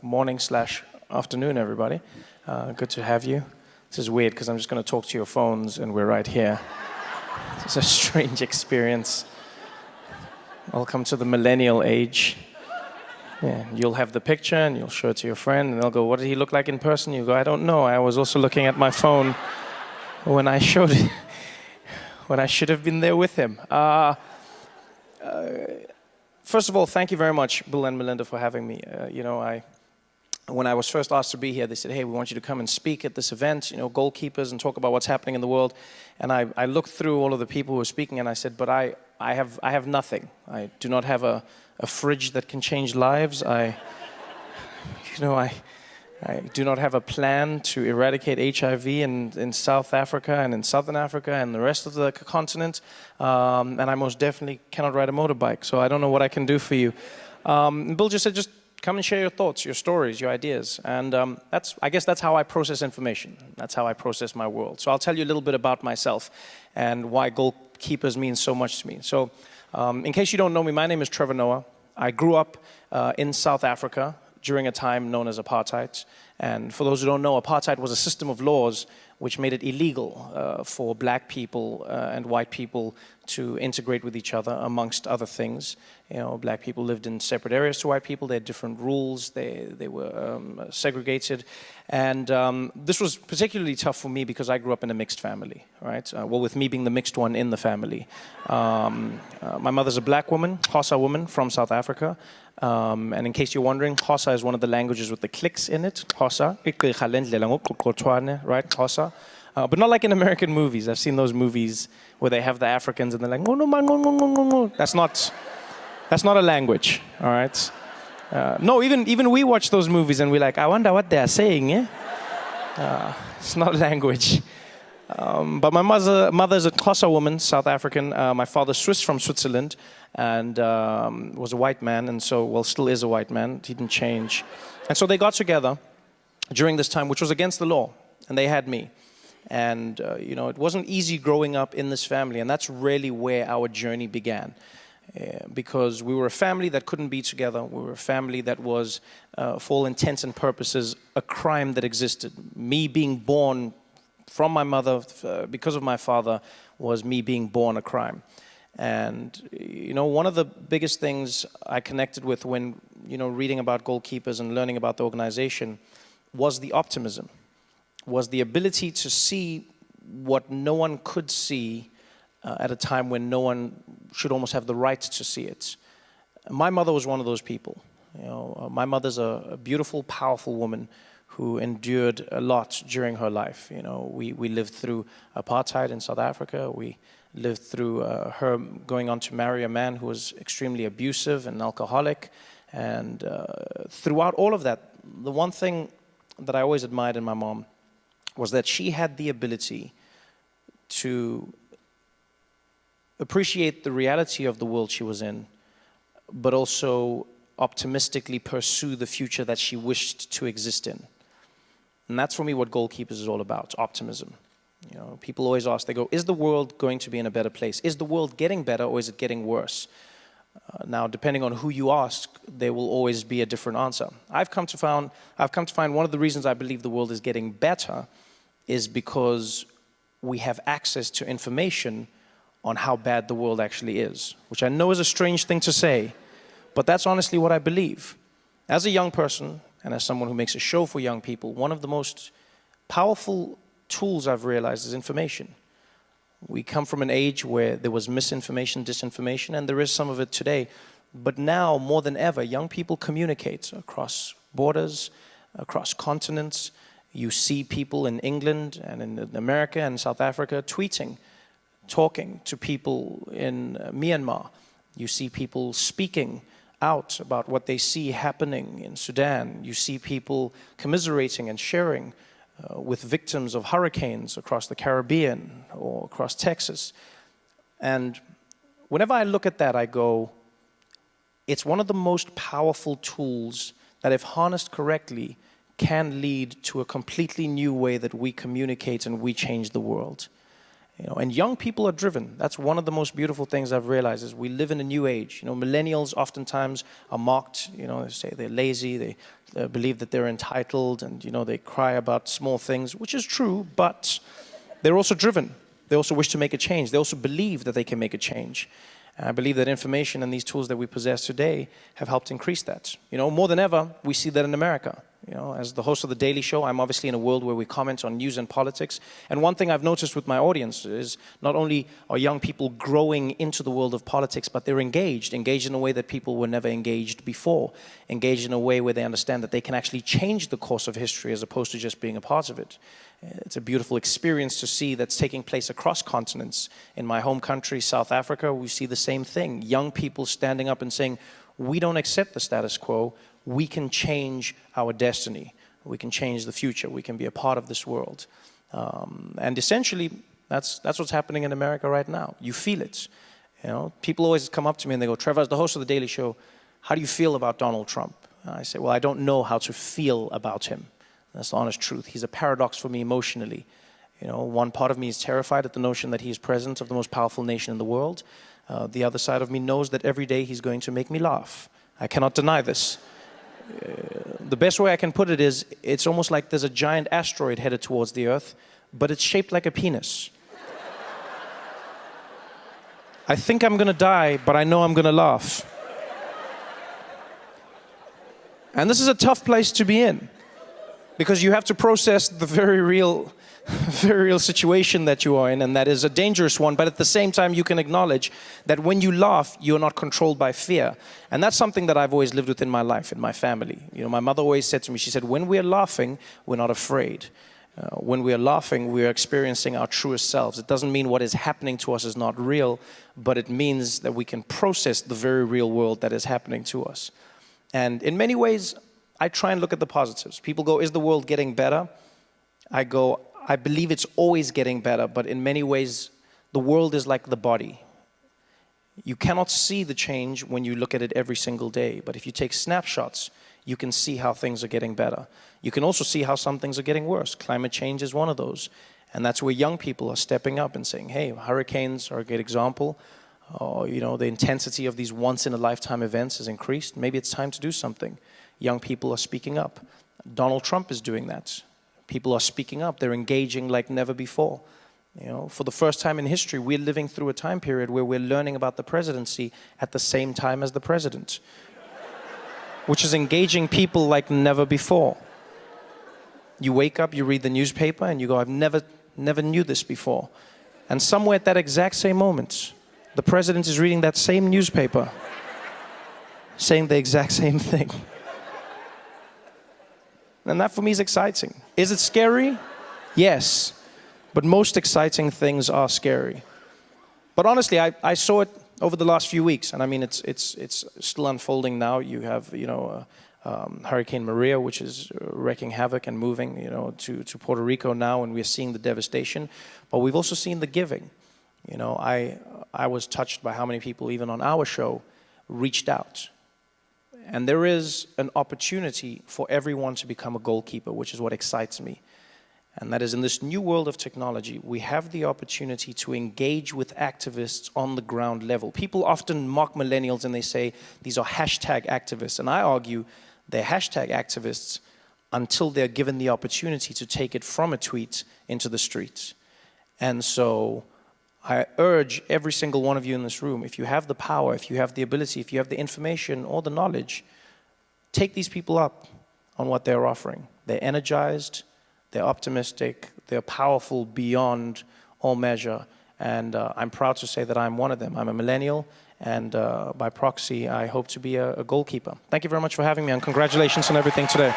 morning/afternoon, everybody. Good to have you. This is weird because I'm just going to talk to your phones and we're right here. It's a strange experience. Welcome to the millennial age. Yeah, you'll have the picture and you'll show it to your friend and they'll go, what did he look like in person? You go, I don't know. I was also looking at my phone when I showed it, when I should have been there with him. First of all, thank you very much, Bill and Melinda, for having me. When I was first asked to be here, they said, hey, we want you to come and speak at this event, goalkeepers, and talk about what's happening in the world. And I looked through all of the people who were speaking and I said, but I have nothing. I do not have a fridge that can change lives. I do not have a plan to eradicate HIV in South Africa and in Southern Africa and the rest of the continent. And I most definitely cannot ride a motorbike, so I don't know what I can do for you. Bill just said, just come and share your thoughts, your stories, your ideas. And I guess that's how I process information. That's how I process my world. So I'll tell you a little bit about myself and why goalkeepers mean so much to me. So in case you don't know me, my name is Trevor Noah. I grew up in South Africa during a time known as apartheid. And for those who don't know, apartheid was a system of laws which made it illegal for black people and white people to integrate with each other, amongst other things. Black people lived in separate areas to white people. They had different rules. They were segregated. And this was particularly tough for me because I grew up in a mixed family, right? Well, with me being the mixed one in the family. My mother's a black woman, Xhosa woman from South Africa. And in case you're wondering, Xhosa is one of the languages with the clicks in it. Xhosa, right? Xhosa. But not like in American movies. I've seen those movies where they have the Africans and they're like, no, no, no, no, no, no, no. That's not a language, all right? No, even we watch those movies and we're like, I wonder what they're saying, eh? It's not language. But my mother's a Xhosa woman, South African. My father's Swiss from Switzerland and was a white man, and so, well, still is a white man. He didn't change. And so they got together during this time, which was against the law, and they had me. And, it wasn't easy growing up in this family, and that's really where our journey began. Because we were a family that couldn't be together. We were a family that was, for all intents and purposes, a crime that existed. Me being born from my mother, because of my father, was me being born a crime. And, one of the biggest things I connected with when, reading about goalkeepers and learning about the organization was the optimism, was the ability to see what no one could see at a time when no one should almost have the right to see it. My mother was one of those people. My mother's a beautiful, powerful woman who endured a lot during her life. We lived through apartheid in South Africa. We lived through her going on to marry a man who was extremely abusive and alcoholic. And throughout all of that, the one thing that I always admired in my mom was that she had the ability to appreciate the reality of the world she was in, but also optimistically pursue the future that she wished to exist in. And that's for me what Goalkeepers is all about, optimism. People always ask, they go, is the world going to be in a better place? Is the world getting better or is it getting worse? Now, depending on who you ask, there will always be a different answer. I've come to find one of the reasons I believe the world is getting better is because we have access to information on how bad the world actually is, which I know is a strange thing to say, but that's honestly what I believe. As a young person, and as someone who makes a show for young people, one of the most powerful tools I've realized is information. We come from an age where there was misinformation, disinformation, and there is some of it today. But now, more than ever, young people communicate across borders, across continents. You see people in England and in America and South Africa tweeting, talking to people in Myanmar. You see people speaking out about what they see happening in Sudan. You see people commiserating and sharing with victims of hurricanes across the Caribbean or across Texas. And whenever I look at that, I go, it's one of the most powerful tools that, if harnessed correctly, can lead to a completely new way that we communicate and we change the world. And young people are driven. That's one of the most beautiful things I've realized is we live in a new age. Millennials oftentimes are mocked. They say they're lazy, they believe that they're entitled, and they cry about small things, which is true, but they're also driven. They also wish to make a change. They also believe that they can make a change. And I believe that information and these tools that we possess today have helped increase that. More than ever, we see that in America. As the host of The Daily Show, I'm obviously in a world where we comment on news and politics. And one thing I've noticed with my audience is not only are young people growing into the world of politics, but they're engaged in a way that people were never engaged before, engaged in a way where they understand that they can actually change the course of history as opposed to just being a part of it. It's a beautiful experience to see that's taking place across continents. In my home country, South Africa, we see the same thing. Young people standing up and saying, we don't accept the status quo. We can change our destiny. We can change the future. We can be a part of this world. And essentially, that's what's happening in America right now. You feel it. People always come up to me and they go, Trevor, as the host of The Daily Show, how do you feel about Donald Trump? And I say, well, I don't know how to feel about him. That's the honest truth. He's a paradox for me emotionally. One part of me is terrified at the notion that he is president of the most powerful nation in the world. The other side of me knows that every day he's going to make me laugh. I cannot deny this. The best way I can put it is, it's almost like there's a giant asteroid headed towards the Earth, but it's shaped like a penis. I think I'm going to die, but I know I'm going to laugh. And this is a tough place to be in, because you have to process the very real situation that you are in, and that is a dangerous one. But at the same time, you can acknowledge that when you laugh, you're not controlled by fear. And that's something that I've always lived with in my life, in my family. My mother always said to me, she said, when we're laughing, we're not afraid. When we are laughing, we are experiencing our truest selves. It doesn't mean what is happening to us is not real, but it means that we can process the very real world that is happening to us. And in many ways, I try and look at the positives. People go, is the world getting better? I go, I believe it's always getting better, but in many ways, the world is like the body. You cannot see the change when you look at it every single day, but if you take snapshots, you can see how things are getting better. You can also see how some things are getting worse. Climate change is one of those. And that's where young people are stepping up and saying, hey, hurricanes are a good example. The intensity of these once-in-a-lifetime events has increased. Maybe it's time to do something. Young people are speaking up. Donald Trump is doing that. People are speaking up. They're engaging like never before. For the first time in history, we're living through a time period where we're learning about the presidency at the same time as the president, which is engaging people like never before. You wake up, you read the newspaper, and you go, I've never knew this before. And somewhere at that exact same moment, the president is reading that same newspaper, saying the exact same thing. And that for me is exciting. Is it scary? Yes. But most exciting things are scary. But honestly, I saw it over the last few weeks. And I mean, it's still unfolding now. You have, Hurricane Maria, which is wreaking havoc and moving, to Puerto Rico now. And we're seeing the devastation. But we've also seen the giving. I was touched by how many people, even on our show, reached out. And there is an opportunity for everyone to become a goalkeeper, which is what excites me. And that is, in this new world of technology, we have the opportunity to engage with activists on the ground level. People often mock millennials and they say, these are hashtag activists. And I argue they're hashtag activists until they're given the opportunity to take it from a tweet into the streets. And so I urge every single one of you in this room, if you have the power, if you have the ability, if you have the information or the knowledge, take these people up on what they're offering. They're energized, they're optimistic, they're powerful beyond all measure. And I'm proud to say that I'm one of them. I'm a millennial, and by proxy, I hope to be a goalkeeper. Thank you very much for having me, and congratulations on everything today.